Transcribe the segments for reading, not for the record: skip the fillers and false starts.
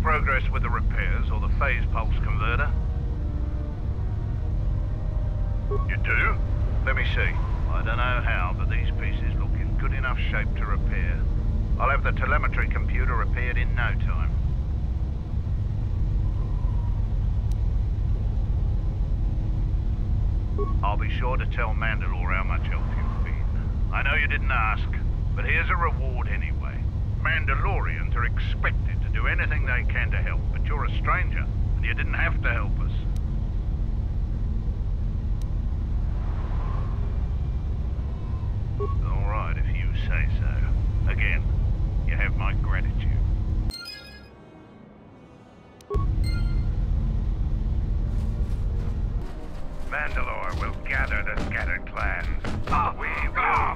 progress with the repairs or the phase pulse converter? You do? Let me see. I don't know how, but these pieces look in good enough shape to repair. I'll have the telemetry computer repaired in no time. I'll be sure to tell Mandalore how much help you've been. I know you didn't ask, but here's a reward anyway. Mandalorians are expected to do anything they can to help, but you're a stranger, and you didn't have to help us. All right, if you say so. Again, you have my gratitude. Mandalore will gather the scattered clans. We will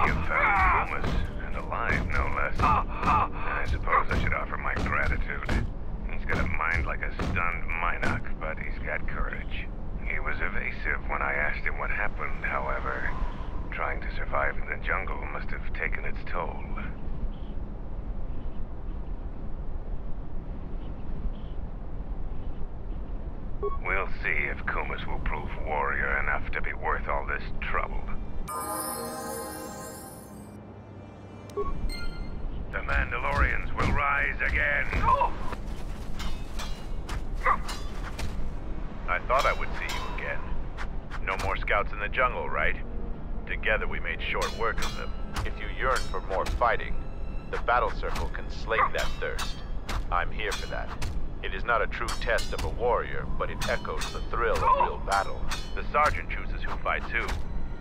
give found Kumas, and alive no less. I suppose I should offer my gratitude. He's got a mind like a stunned Minoc, but he's got courage. He was evasive when I asked him what happened, however. Trying to survive in the jungle must have taken its toll. We'll see if Kumas will prove warrior enough to be worth all this trouble. The Mandalorians will rise again. I thought I would see you again. No more scouts in the jungle, right? Together we made short work of them. If you yearn for more fighting, the battle circle can slake that thirst. I'm here for that. It is not a true test of a warrior, but it echoes the thrill of real battle. The sergeant chooses who fights who,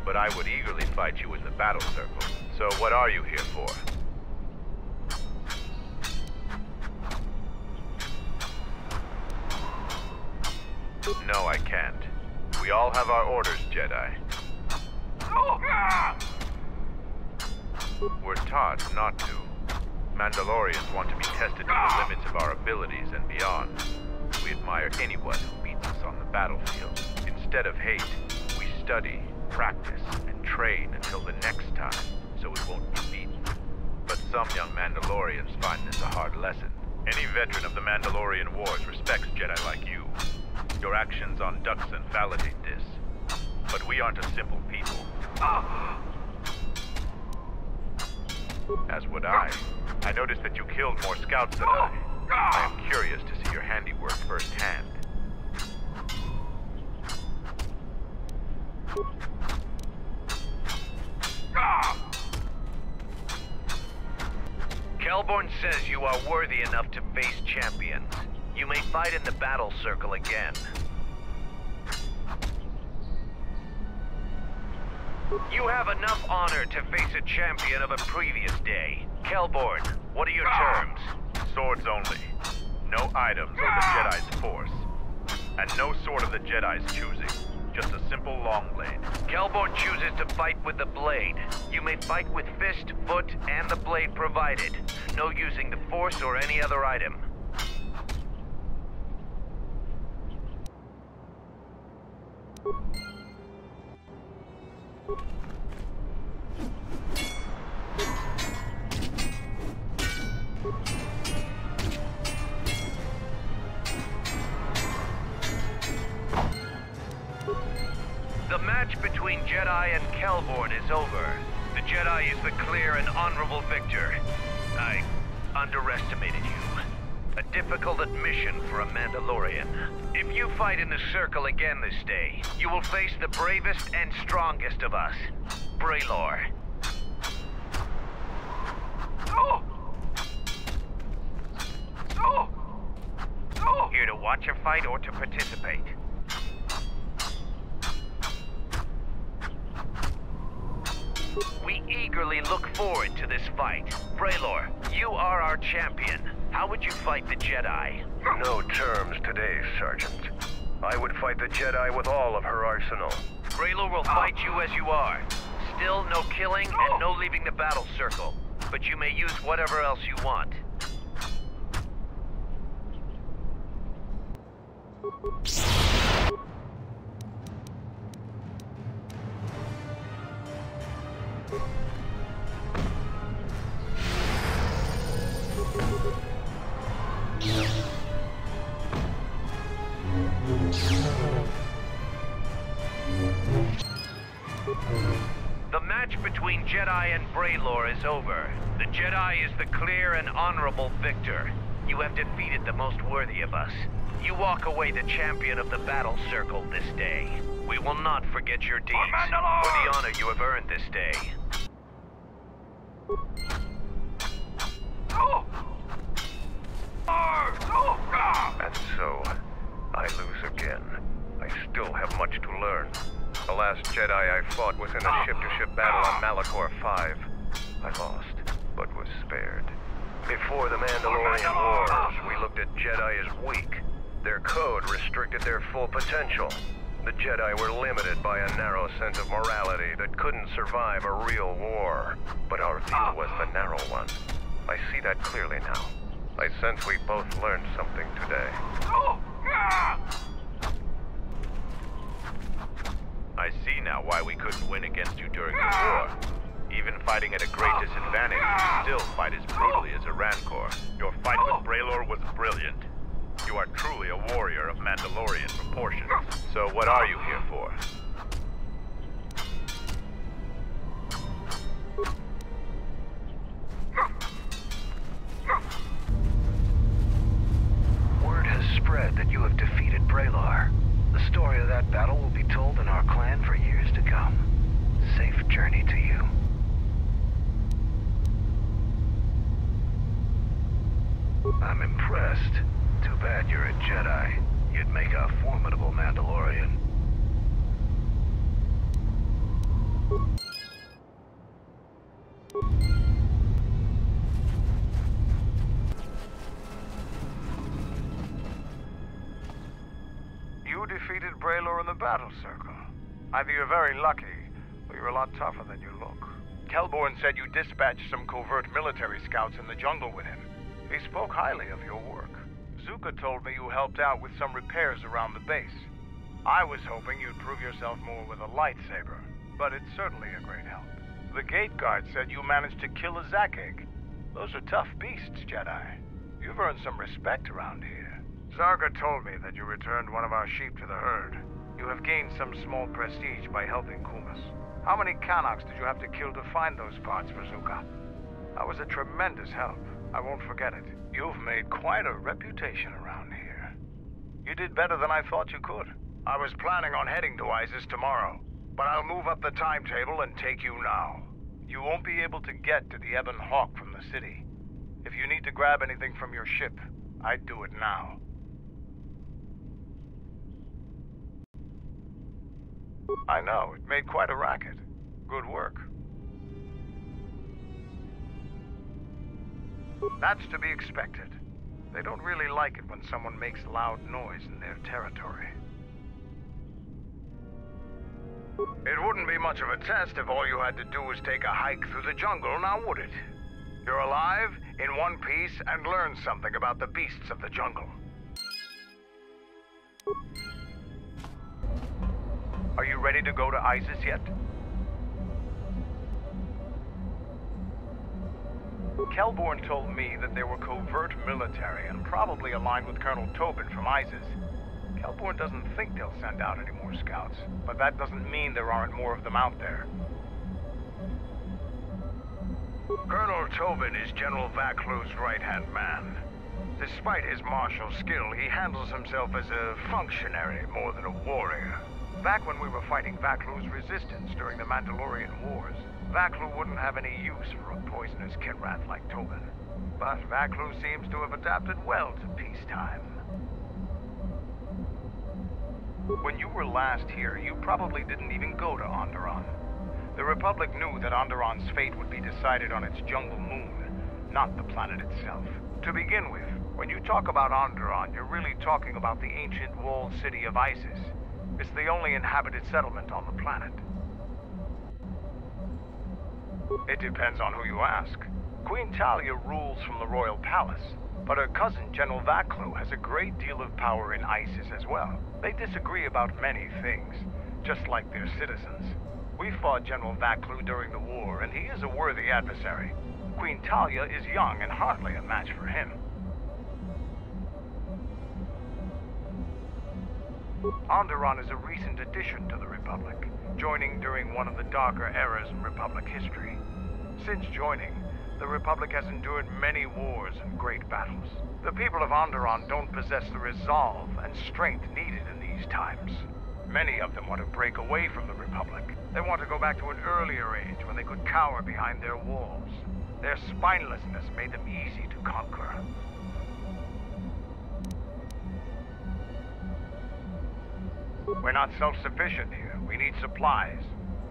but I would eagerly fight you in the battle circle. So what are you here for? No, I can't. We all have our orders, Jedi. We're taught not to. Mandalorians want to be tested to the limits of our abilities and beyond. We admire anyone who beats us on the battlefield. Instead of hate, we study, practice, and train until the next time, so we won't be beaten. But some young Mandalorians find this a hard lesson. Any veteran of the Mandalorian Wars respects Jedi like you. Your actions on Duxon validate this. But we aren't a simple people. As would I. I noticed that you killed more scouts than I. I am curious to see your handiwork firsthand. Kelborn says you are worthy enough to face champions. You may fight in the battle circle again. You have enough honor to face a champion of a previous day. Kelborn, what are your terms? Swords only. No items or the Jedi's force. And no sword of the Jedi's choosing. Just a simple long blade. Kelborn chooses to fight with the blade. You may fight with fist, foot, and the blade provided. No using the force or any other item. The match between Jedi and Kelborn is over. The Jedi is the clear and honorable victor. I underestimated you. A difficult admission for a Mandalorian. If you fight in the circle again this day, you will face the bravest and strongest of us, Braylor. Here to watch a fight or to participate? We eagerly look forward to this fight. Braylor, you are our champion. How would you fight the Jedi? No terms today, Sergeant. I would fight the Jedi with all of her arsenal. Braylor will fight you as you are. Still no killing and no leaving the battle circle. But you may use whatever else you want. Yeah. Jedi and Braylor is over. The Jedi is the clear and honorable victor. You have defeated the most worthy of us. You walk away the champion of the battle circle this day. We will not forget your deeds or the honor you have earned this day. And so, I lose again. I still have much to learn. The last Jedi I fought was in a ship-to-ship battle on Malachor 5. I lost, but was spared. Before the Mandalorian Wars, we looked at Jedi as weak. Their code restricted their full potential. The Jedi were limited by a narrow sense of morality that couldn't survive a real war. But our view was the narrow one. I see that clearly now. I sense we both learned something today. I see now why we couldn't win against you during the war. Even fighting at a great disadvantage, you still fight as brutally as a Rancor. Your fight with Braylor was brilliant. You are truly a warrior of Mandalorian proportions. So what are you here for? Word has spread that you have defeated Braylor. The story of that battle will be told in our clan for years to come. Safe journey to you. I'm impressed. Too bad you're a Jedi. You'd make a formidable Mandalorian. You defeated Braylor in the battle circle. Either you're very lucky, or you're a lot tougher than you look. Kelborn said you dispatched some covert military scouts in the jungle with him. He spoke highly of your work. Zuka told me you helped out with some repairs around the base. I was hoping you'd prove yourself more with a lightsaber, but it's certainly a great help. The gate guard said you managed to kill a Zakig. Those are tough beasts, Jedi. You've earned some respect around here. Zarga told me that you returned one of our sheep to the herd. You have gained some small prestige by helping Kumas. How many Kanaks did you have to kill to find those parts for Zuka? That was a tremendous help. I won't forget it. You've made quite a reputation around here. You did better than I thought you could. I was planning on heading to Isis tomorrow, but I'll move up the timetable and take you now. You won't be able to get to the Ebon Hawk from the city. If you need to grab anything from your ship, I'd do it now. I know, it made quite a racket. Good work. That's to be expected. They don't really like it when someone makes loud noise in their territory. It wouldn't be much of a test if all you had to do was take a hike through the jungle, now would it? You're alive, in one piece, and learn something about the beasts of the jungle. Are you ready to go to Isis yet? Kelborn told me that there were covert military and probably aligned with Colonel Tobin from Isis. Kelborn doesn't think they'll send out any more scouts, but that doesn't mean there aren't more of them out there. Colonel Tobin is General Vaklu's right-hand man. Despite his martial skill, he handles himself as a functionary more than a warrior. Back when we were fighting Vaklu's resistance during the Mandalorian Wars, Vaklu wouldn't have any use for a poisonous Kinrath like Tobin. But Vaklu seems to have adapted well to peacetime. When you were last here, you probably didn't even go to Onderon. The Republic knew that Onderon's fate would be decided on its jungle moon, not the planet itself. To begin with, when you talk about Onderon, you're really talking about the ancient walled city of Isis. It's the only inhabited settlement on the planet. It depends on who you ask. Queen Talia rules from the royal palace, but her cousin, General Vaklu, has a great deal of power in Isis as well. They disagree about many things, just like their citizens. We fought General Vaklu during the war, and he is a worthy adversary. Queen Talia is young and hardly a match for him. Onderon is a recent addition to the Republic, joining during one of the darker eras in Republic history. Since joining, the Republic has endured many wars and great battles. The people of Onderon don't possess the resolve and strength needed in these times. Many of them want to break away from the Republic. They want to go back to an earlier age when they could cower behind their walls. Their spinelessness made them easy to conquer. We're not self-sufficient here. We need supplies.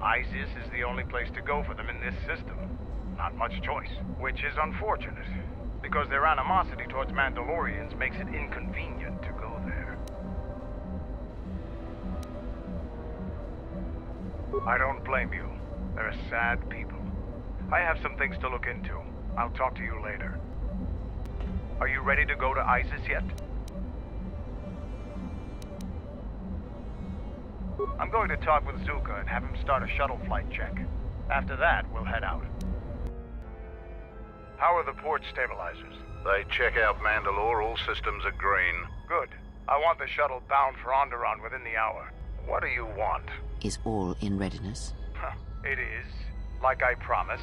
ISIS is the only place to go for them in this system. Not much choice, which is unfortunate, because their animosity towards Mandalorians makes it inconvenient to go there. I don't blame you. They're sad people. I have some things to look into. I'll talk to you later. Are you ready to go to ISIS yet? I'm going to talk with Zuka and have him start a shuttle flight check. After that, we'll head out. How are the port stabilizers? They check out Mandalore. All systems are green. Good. I want the shuttle bound for Onderon within the hour. What do you want? Is all in readiness? It is. Like I promised.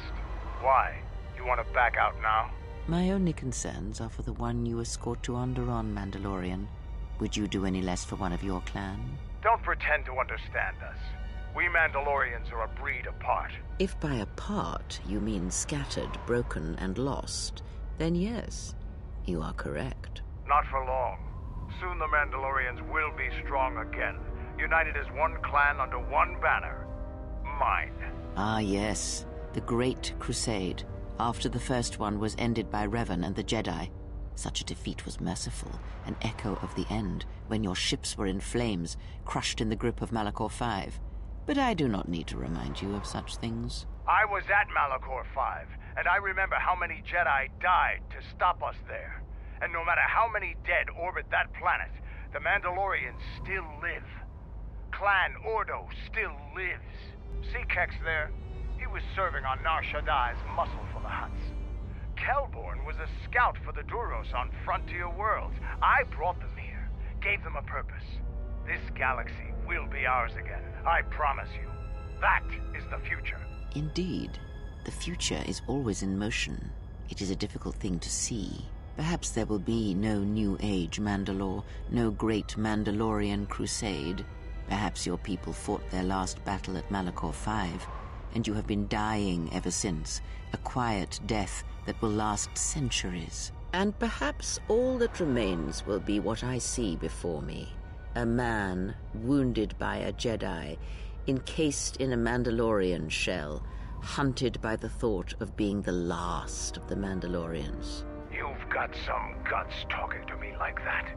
Why? You want to back out now? My only concerns are for the one you escort to Onderon, Mandalorian. Would you do any less for one of your clan? Don't pretend to understand us. We Mandalorians are a breed apart. If by apart you mean scattered, broken, and lost, then yes, you are correct. Not for long. Soon the Mandalorians will be strong again, united as one clan under one banner. Mine. Ah, yes. The Great Crusade, after the first one was ended by Revan and the Jedi. Such a defeat was merciful, an echo of the end, when your ships were in flames, crushed in the grip of Malachor V. But I do not need to remind you of such things. I was at Malachor V, and I remember how many Jedi died to stop us there. And no matter how many dead orbit that planet, the Mandalorians still live. Clan Ordo still lives. See Kex there? He was serving on Nar Shaddai's muscle for the Hutts. Kelborn was a scout for the Duros on Frontier Worlds. I brought them here, gave them a purpose. This galaxy will be ours again, I promise you. That is the future. Indeed. The future is always in motion. It is a difficult thing to see. Perhaps there will be no New Age Mandalore, no great Mandalorian crusade. Perhaps your people fought their last battle at Malachor V, and you have been dying ever since, a quiet death that will last centuries. And perhaps all that remains will be what I see before me. A man wounded by a Jedi, encased in a Mandalorian shell, hunted by the thought of being the last of the Mandalorians. You've got some guts talking to me like that.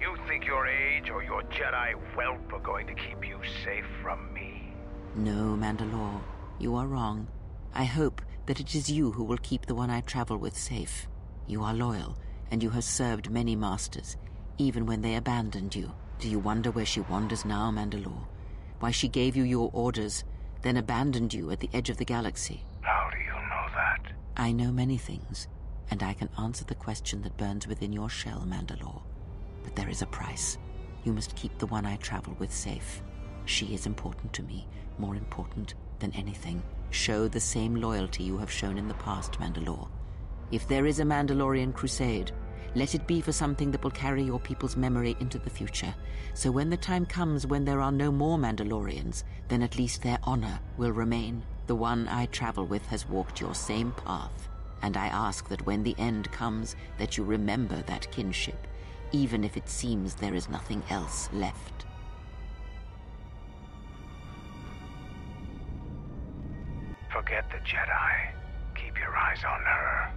You think your age or your Jedi whelp are going to keep you safe from me? No, Mandalore, you are wrong. I hope that it is you who will keep the one I travel with safe. You are loyal, and you have served many masters, even when they abandoned you. Do you wonder where she wanders now, Mandalore? Why she gave you your orders, then abandoned you at the edge of the galaxy? How do you know that? I know many things, and I can answer the question that burns within your shell, Mandalore. But there is a price. You must keep the one I travel with safe. She is important to me, more important than anything. Show the same loyalty you have shown in the past, Mandalore. If there is a Mandalorian crusade, let it be for something that will carry your people's memory into the future. So when the time comes when there are no more Mandalorians, then at least their honor will remain. The one I travel with has walked your same path, and I ask that when the end comes, that you remember that kinship, even if it seems there is nothing else left. Forget the Jedi. Keep your eyes on her.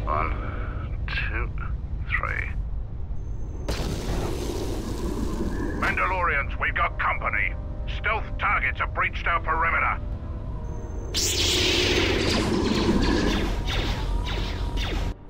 1, 2, 3. Mandalorians, we've got company. Stealth targets have breached our perimeter.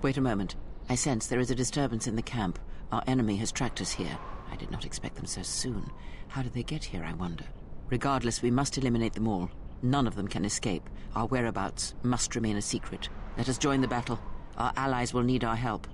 Wait a moment. I sense there is a disturbance in the camp. Our enemy has tracked us here. I did not expect them so soon. How did they get here, I wonder? Regardless, we must eliminate them all. None of them can escape. Our whereabouts must remain a secret. Let us join the battle. Our allies will need our help.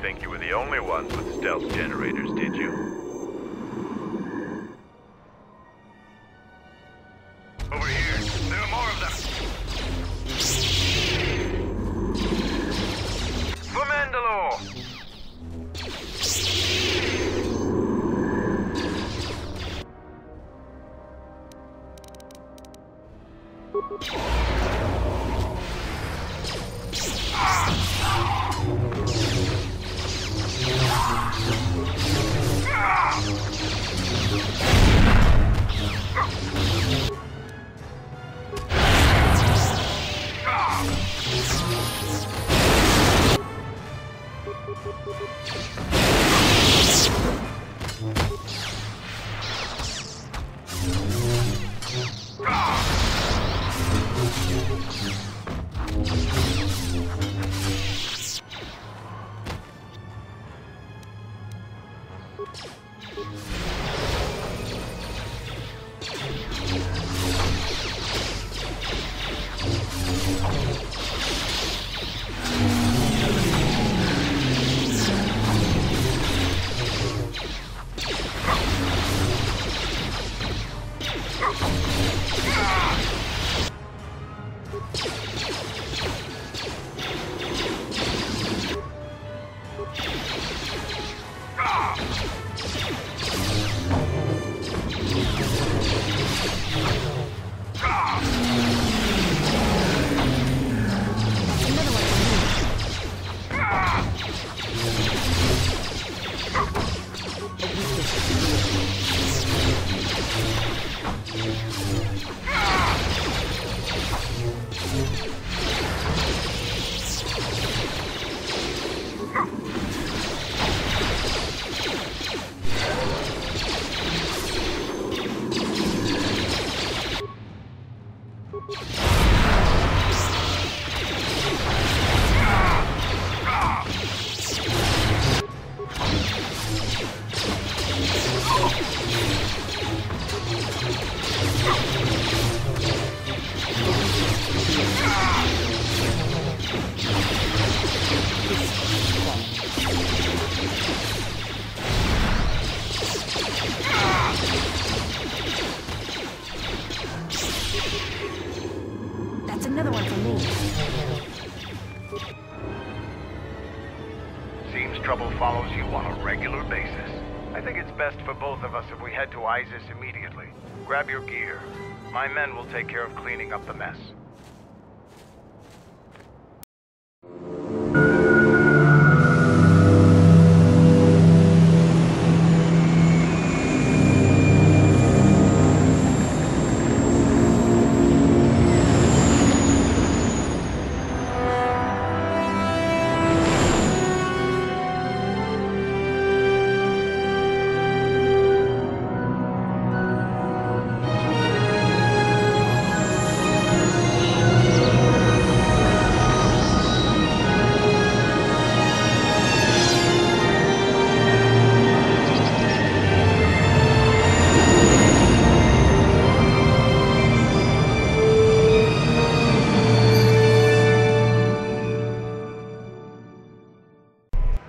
Think you were the only ones with stealth generators, did you? Over here. There are more of them. For Mandalore! That's another one for me. Seems trouble follows you on a regular basis. I think it's best for both of us if we head to Isis immediately. Grab your gear. My men will take care of cleaning up the mess.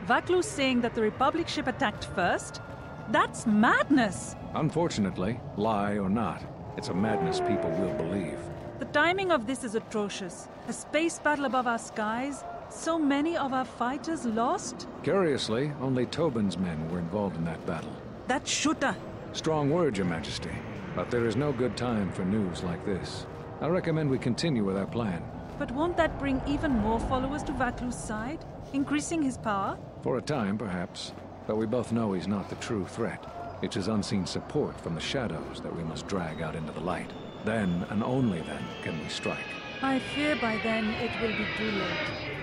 Vaklu's saying that the Republic ship attacked first? That's madness! Unfortunately, lie or not, it's a madness people will believe. The timing of this is atrocious. A space battle above our skies, so many of our fighters lost? Curiously, only Tobin's men were involved in that battle. That shooter! Strong word, Your Majesty. But there is no good time for news like this. I recommend we continue with our plan. But won't that bring even more followers to Vaklu's side? Increasing his power? For a time, perhaps. But we both know he's not the true threat. It's his unseen support from the shadows that we must drag out into the light. Then, and only then, can we strike. I fear by then it will be too late.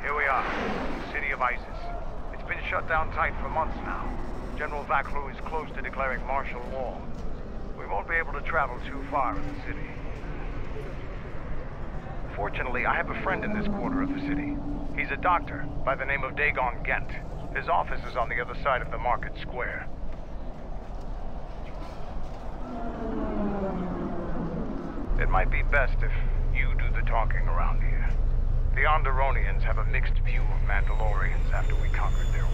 Here we are, the city of Isis. It's been shut down tight for months now. General Vaklu is close to declaring martial law. We won't be able to travel too far in the city. Fortunately, I have a friend in this quarter of the city. He's a doctor by the name of Dagon Gent. His office is on the other side of the market square. It might be best if you do the talking around here. The Onderonians have a mixed view of Mandalorians after we conquered their world.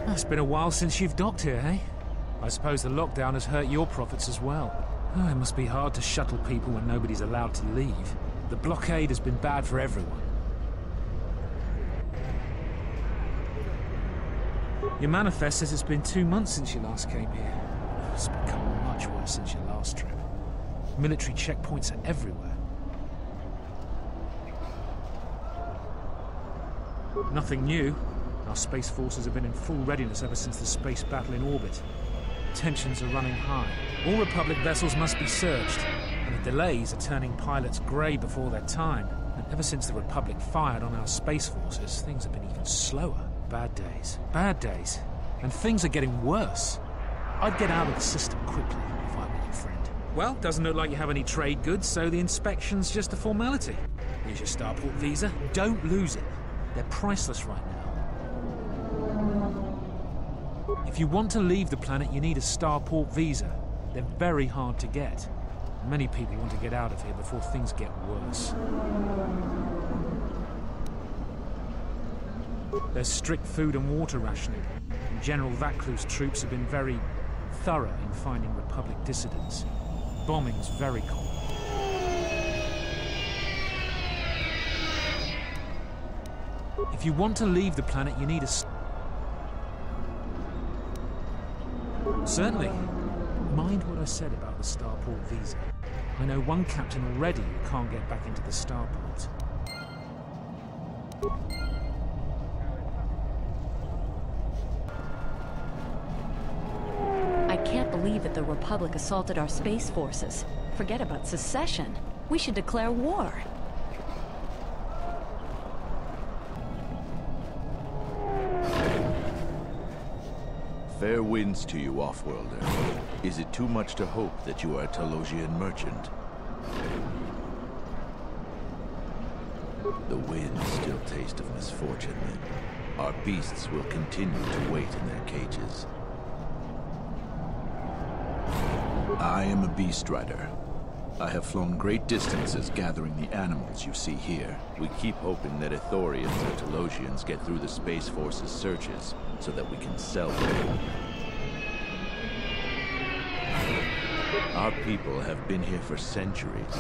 It's been a while since you've docked here, eh? I suppose the lockdown has hurt your profits as well. Oh, it must be hard to shuttle people when nobody's allowed to leave. The blockade has been bad for everyone. Your manifest says it's been 2 months since you last came here. It's become much worse since your last trip. Military checkpoints are everywhere. Nothing new. Our space forces have been in full readiness ever since the space battle in orbit. Tensions are running high. All Republic vessels must be searched, and the delays are turning pilots grey before their time. And ever since the Republic fired on our space forces, things have been even slower. Bad days. Bad days. And things are getting worse. I'd get out of the system quickly if I were your friend. Well, doesn't look like you have any trade goods, so the inspection's just a formality. Here's your starport visa. Don't lose it. They're priceless right now. If you want to leave the planet, you need a starport visa. They're very hard to get. Many people want to get out of here before things get worse. There's strict food and water rationing. And General Vaklu's troops have been very thorough in finding Republic dissidents. Bombing's very common. If you want to leave the planet, you need a... Certainly. Mind what I said about the starport visa. I know one captain already who can't get back into the starport. I can't believe that the Republic assaulted our space forces. Forget about secession. We should declare war. Fair winds to you, Offworlder. Is it too much to hope that you are a Telosian merchant? The winds still taste of misfortune, then. Our beasts will continue to wait in their cages. I am a beast rider. I have flown great distances gathering the animals you see here. We keep hoping that Ithorians or Telosians get through the Space Force's searches, so that we can sell them. Our people have been here for centuries,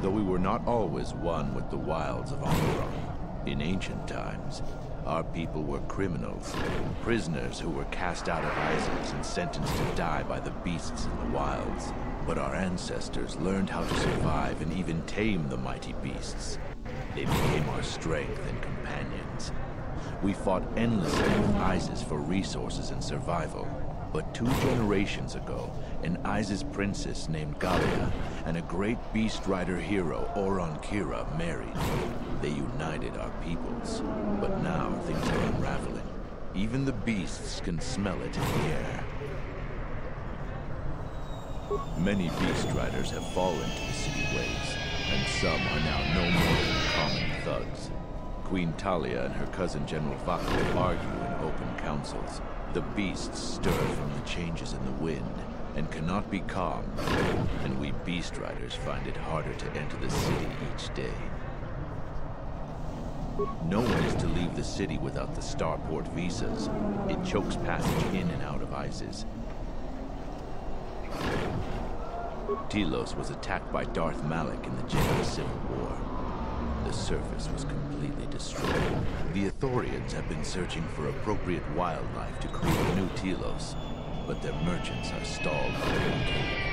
though we were not always one with the wilds of Alderaan. In ancient times, our people were criminals, prisoners who were cast out of Isis and sentenced to die by the beasts in the wilds. But our ancestors learned how to survive and even tame the mighty beasts. They became our strength and companions. We fought endlessly with Isis for resources and survival. But 2 generations ago, an Isis princess named Galia and a great beast rider hero, Oron Kira, married. They united our peoples. But now things are unraveling. Even the beasts can smell it in the air. Many beast riders have fallen to the city ways, and some are now no more than common thugs. Queen Talia and her cousin General Vaklu argue in open councils. The beasts stir from the changes in the wind, and cannot be calmed, and we beast riders find it harder to enter the city each day. No one is to leave the city without the starport visas. It chokes passage in and out of ISIS. Telos was attacked by Darth Malak in the Jedi Civil War. The surface was completely destroyed. The Ithorians have been searching for appropriate wildlife to create a new Telos, but their merchants are stalled by the blockade.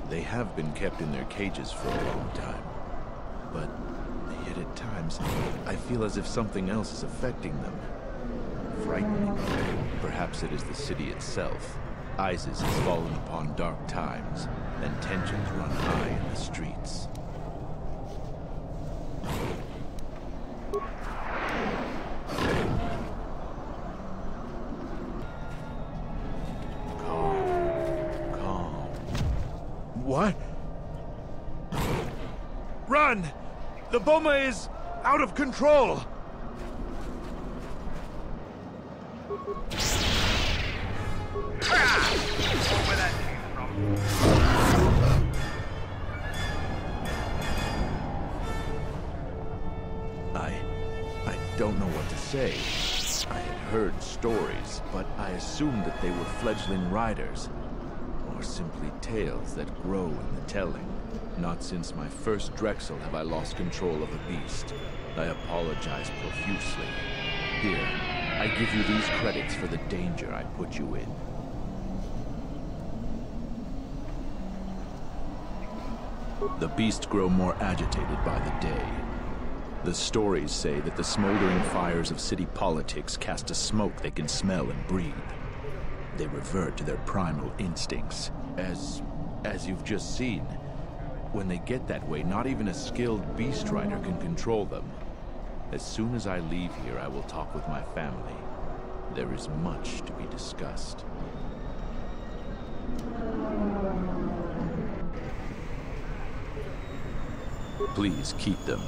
They have been kept in their cages for a long time, but yet at times, I feel as if something else is affecting them. Frightening. Perhaps it is the city itself. ISIS has fallen upon dark times, and tensions run high in the streets. Calm. What? Run! The Boma is out of control! Where that came from. I don't know what to say. I had heard stories, but I assumed that they were fledgling riders, or simply tales that grow in the telling. Not since my first Drexel have I lost control of a beast. I apologize profusely. Here, I give you these credits for the danger I put you in. The beasts grow more agitated by the day. The stories say that the smoldering fires of city politics cast a smoke they can smell and breathe. They revert to their primal instincts, as you've just seen. When they get that way, not even a skilled beast rider can control them. As soon as I leave here, I will talk with my family. There is much to be discussed. Please keep them.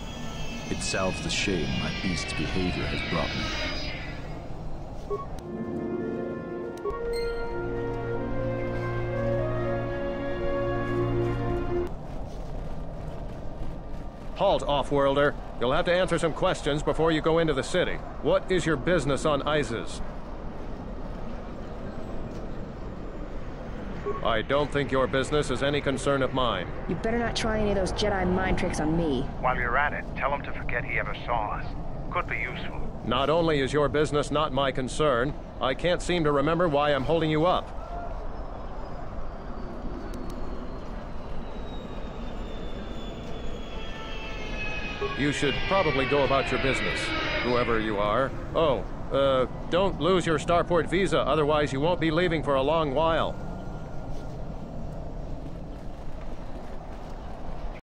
It salves the shame my beast's behavior has brought me. Halt, off-worlder. You'll have to answer some questions before you go into the city. What is your business on ISIS? I don't think your business is any concern of mine. You better not try any of those Jedi mind tricks on me. While you're at it, tell him to forget he ever saw us. Could be useful. Not only is your business not my concern, I can't seem to remember why I'm holding you up. You should probably go about your business, whoever you are. Oh, don't lose your starport visa, otherwise you won't be leaving for a long while.